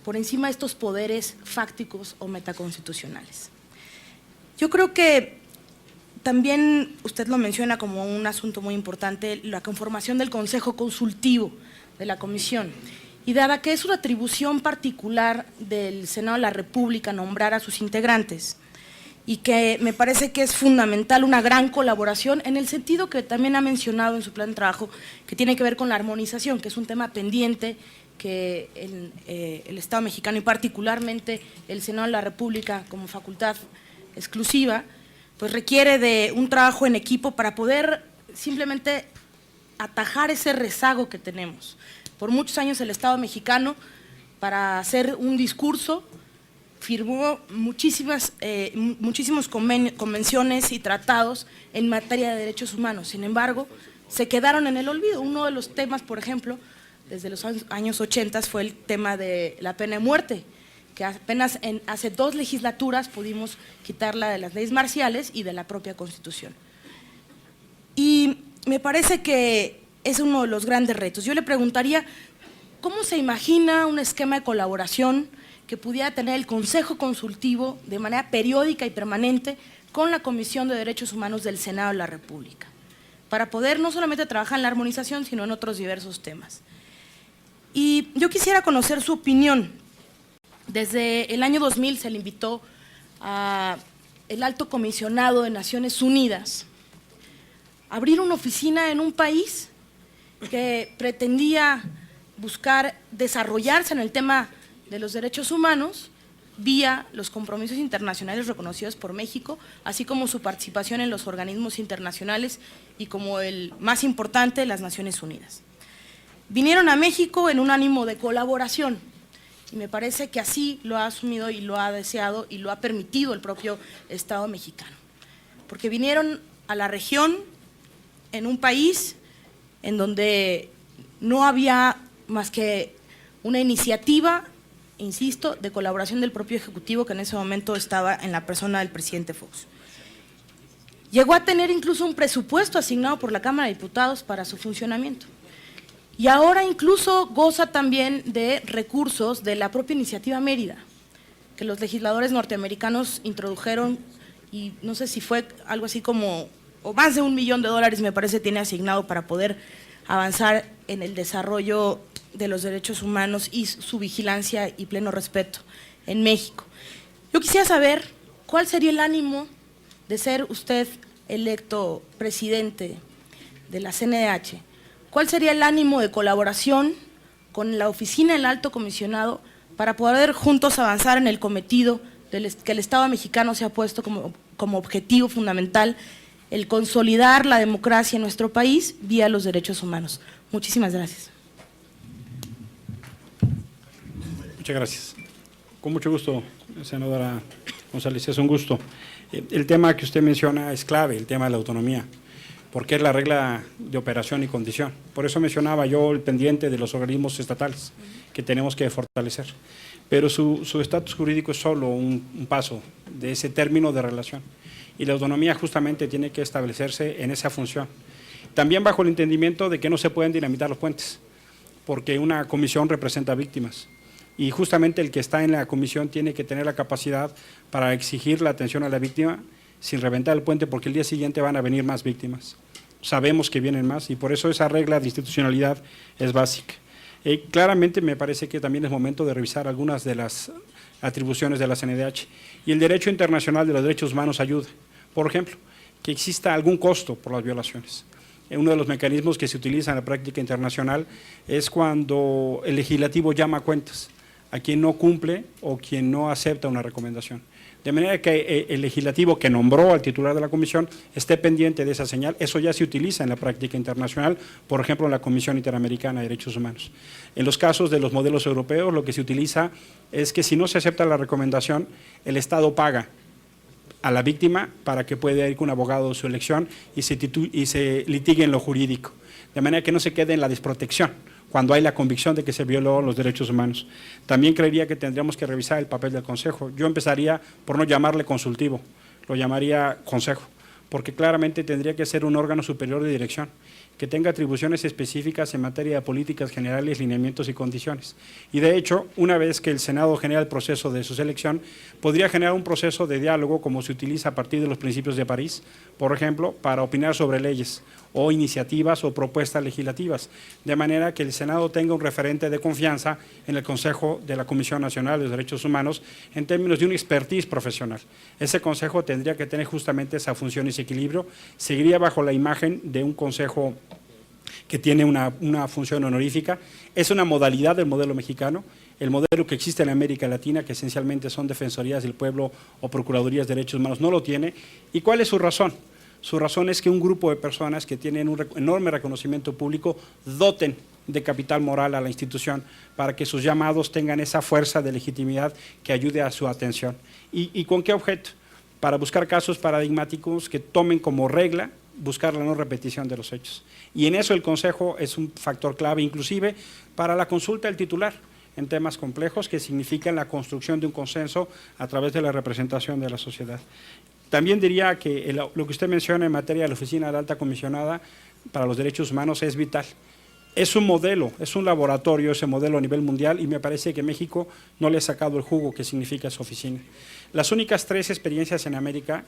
por encima de estos poderes fácticos o metaconstitucionales. Yo creo que también usted lo menciona como un asunto muy importante, la conformación del Consejo Consultivo de la Comisión. Y dada que es una atribución particular del Senado de la República nombrar a sus integrantes, y que me parece que es fundamental una gran colaboración en el sentido que también ha mencionado en su plan de trabajo, que tiene que ver con la armonización, que es un tema pendiente que el Estado mexicano y particularmente el Senado de la República como facultad exclusiva, pues requiere de un trabajo en equipo para poder simplemente atajar ese rezago que tenemos. Por muchos años el Estado mexicano, para hacer un discurso, firmó muchísimas convenciones y tratados en materia de derechos humanos. Sin embargo, se quedaron en el olvido. Uno de los temas, por ejemplo, desde los años 80 fue el tema de la pena de muerte, que apenas hace 2 legislaturas pudimos quitarla de las leyes marciales y de la propia Constitución. Y me parece que es uno de los grandes retos. Yo le preguntaría, ¿cómo se imagina un esquema de colaboración que pudiera tener el Consejo Consultivo de manera periódica y permanente con la Comisión de Derechos Humanos del Senado de la República, para poder no solamente trabajar en la armonización, sino en otros diversos temas? Y yo quisiera conocer su opinión. Desde el año 2000 se le invitó al Alto Comisionado de Naciones Unidas a abrir una oficina en un país que pretendía buscar desarrollarse en el tema de los derechos humanos vía los compromisos internacionales reconocidos por México, así como su participación en los organismos internacionales y como el más importante, las Naciones Unidas. Vinieron a México en un ánimo de colaboración y me parece que así lo ha asumido y lo ha deseado y lo ha permitido el propio Estado mexicano, porque vinieron a la región en un país en donde no había más que una iniciativa, insisto, de colaboración del propio Ejecutivo, que en ese momento estaba en la persona del presidente Fox. Llegó a tener incluso un presupuesto asignado por la Cámara de Diputados para su funcionamiento. Y ahora incluso goza también de recursos de la propia Iniciativa Mérida, que los legisladores norteamericanos introdujeron, y no sé si fue algo así como, o más de $1 millón me parece tiene asignado para poder avanzar en el desarrollo de los derechos humanos y su vigilancia y pleno respeto en México. Yo quisiera saber cuál sería el ánimo de ser usted electo presidente de la CNDH, cuál sería el ánimo de colaboración con la oficina del Alto Comisionado para poder juntos avanzar en el cometido que el Estado mexicano se ha puesto como objetivo fundamental, el consolidar la democracia en nuestro país vía los derechos humanos. Muchísimas gracias. Muchas gracias. Con mucho gusto, senadora González, es un gusto. El tema que usted menciona es clave, el tema de la autonomía, porque es la regla de operación y condición. Por eso mencionaba yo el pendiente de los organismos estatales que tenemos que fortalecer. Pero su estatus jurídico es solo un paso de ese término de relación. Y la autonomía justamente tiene que establecerse en esa función. También bajo el entendimiento de que no se pueden dinamitar los puentes, porque una comisión representa víctimas. Y justamente el que está en la comisión tiene que tener la capacidad para exigir la atención a la víctima sin reventar el puente, porque el día siguiente van a venir más víctimas. Sabemos que vienen más y por eso esa regla de institucionalidad es básica. Claramente me parece que también es momento de revisar algunas de las atribuciones de la CNDH y el derecho internacional de los derechos humanos ayuda. Por ejemplo, que exista algún costo por las violaciones. Uno de los mecanismos que se utiliza en la práctica internacional es cuando el legislativo llama a cuentas a quien no cumple o quien no acepta una recomendación. De manera que el legislativo que nombró al titular de la comisión esté pendiente de esa señal. Eso ya se utiliza en la práctica internacional, por ejemplo, en la Comisión Interamericana de Derechos Humanos. En los casos de los modelos europeos, lo que se utiliza es que si no se acepta la recomendación, el Estado paga a la víctima para que pueda ir con un abogado de su elección y se litigue en lo jurídico, de manera que no se quede en la desprotección cuando hay la convicción de que se violó los derechos humanos. También creería que tendríamos que revisar el papel del Consejo. Yo empezaría por no llamarle consultivo, lo llamaría Consejo, porque claramente tendría que ser un órgano superior de dirección que tenga atribuciones específicas en materia de políticas generales, lineamientos y condiciones. Y de hecho, una vez que el Senado genera el proceso de su selección, podría generar un proceso de diálogo como se utiliza a partir de los principios de París, por ejemplo, para opinar sobre leyes o iniciativas o propuestas legislativas, de manera que el Senado tenga un referente de confianza en el Consejo de la Comisión Nacional de los Derechos Humanos en términos de un expertise profesional. Ese consejo tendría que tener justamente esa función y ese equilibrio, seguiría bajo la imagen de un consejo que tiene una función honorífica. Es una modalidad del modelo mexicano, el modelo que existe en América Latina, que esencialmente son defensorías del pueblo o procuradurías de derechos humanos, no lo tiene. ¿Y cuál es su razón? Su razón es que un grupo de personas que tienen un enorme reconocimiento público doten de capital moral a la institución para que sus llamados tengan esa fuerza de legitimidad que ayude a su atención. ¿Y con qué objeto? Para buscar casos paradigmáticos que tomen como regla buscar la no repetición de los hechos. Y en eso el Consejo es un factor clave, inclusive para la consulta del titular en temas complejos que significan la construcción de un consenso a través de la representación de la sociedad. También diría que lo que usted menciona en materia de la Oficina de la Alta Comisionada para los Derechos Humanos es vital. Es un modelo, es un laboratorio ese modelo a nivel mundial y me parece que México no le ha sacado el jugo que significa esa oficina. Las únicas 3 experiencias en América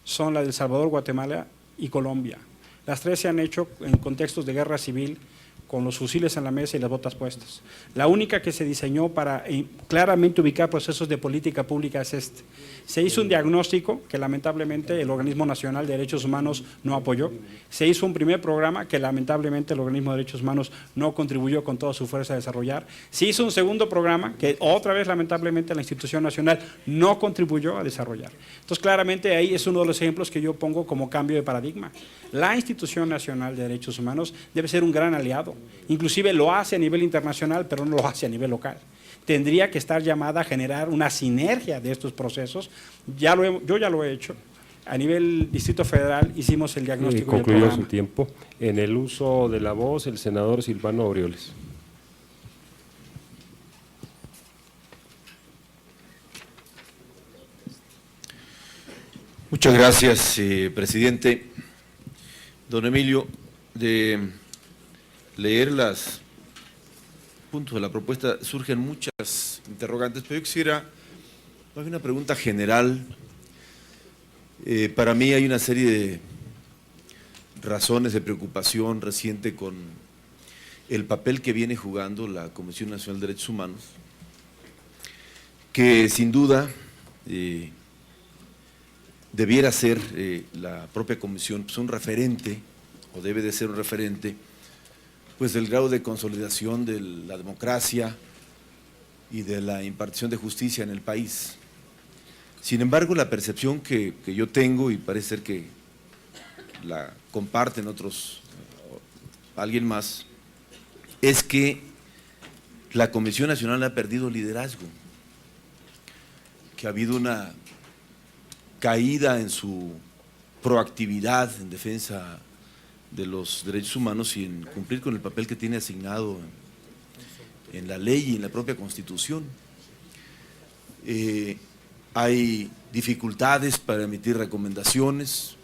son la de El Salvador, Guatemala y Colombia. Las 3 se han hecho en contextos de guerra civil, con los fusiles en la mesa y las botas puestas. La única que se diseñó para claramente ubicar procesos de política pública es este. Se hizo un diagnóstico que lamentablemente el Organismo Nacional de Derechos Humanos no apoyó. Se hizo un primer programa que lamentablemente el Organismo de Derechos Humanos no contribuyó con toda su fuerza a desarrollar. Se hizo un segundo programa que otra vez lamentablemente la institución nacional no contribuyó a desarrollar. Entonces claramente ahí es uno de los ejemplos que yo pongo como cambio de paradigma. La Institución Nacional de Derechos Humanos debe ser un gran aliado. Inclusive lo hace a nivel internacional, pero no lo hace a nivel local. Tendría que estar llamada a generar una sinergia de estos procesos. Yo ya lo he hecho. A nivel Distrito Federal hicimos el diagnóstico y el programa. Concluyó su tiempo. En el uso de la voz, el senador Silvano Aureoles. Muchas gracias, presidente. Don Emilio, de leer los puntos de la propuesta surgen muchas interrogantes, pero yo quisiera hacer una pregunta general. Para mí hay una serie de razones de preocupación reciente con el papel que viene jugando la Comisión Nacional de Derechos Humanos, que sin duda debiera ser la propia Comisión pues, un referente, o debe de ser un referente, pues del grado de consolidación de la democracia y de la impartición de justicia en el país. Sin embargo, la percepción que yo tengo, y parece ser que la comparten alguien más, es que la Comisión Nacional ha perdido liderazgo, que ha habido una caída en su proactividad en defensa de los derechos humanos y en cumplir con el papel que tiene asignado en la ley y en la propia Constitución. Hay dificultades para emitir recomendaciones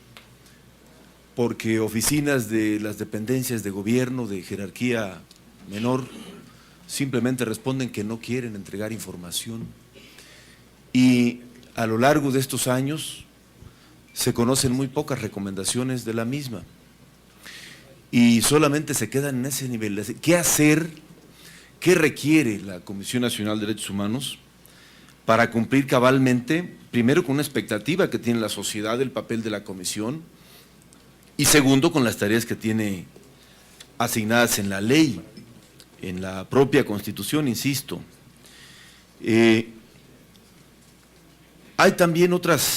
porque oficinas de las dependencias de gobierno de jerarquía menor simplemente responden que no quieren entregar información y a lo largo de estos años se conocen muy pocas recomendaciones de la misma y solamente se quedan en ese nivel. ¿Qué hacer? ¿Qué requiere la Comisión Nacional de Derechos Humanos para cumplir cabalmente, primero con una expectativa que tiene la sociedad del papel de la Comisión y segundo con las tareas que tiene asignadas en la ley, en la propia Constitución, insisto? Hay también otras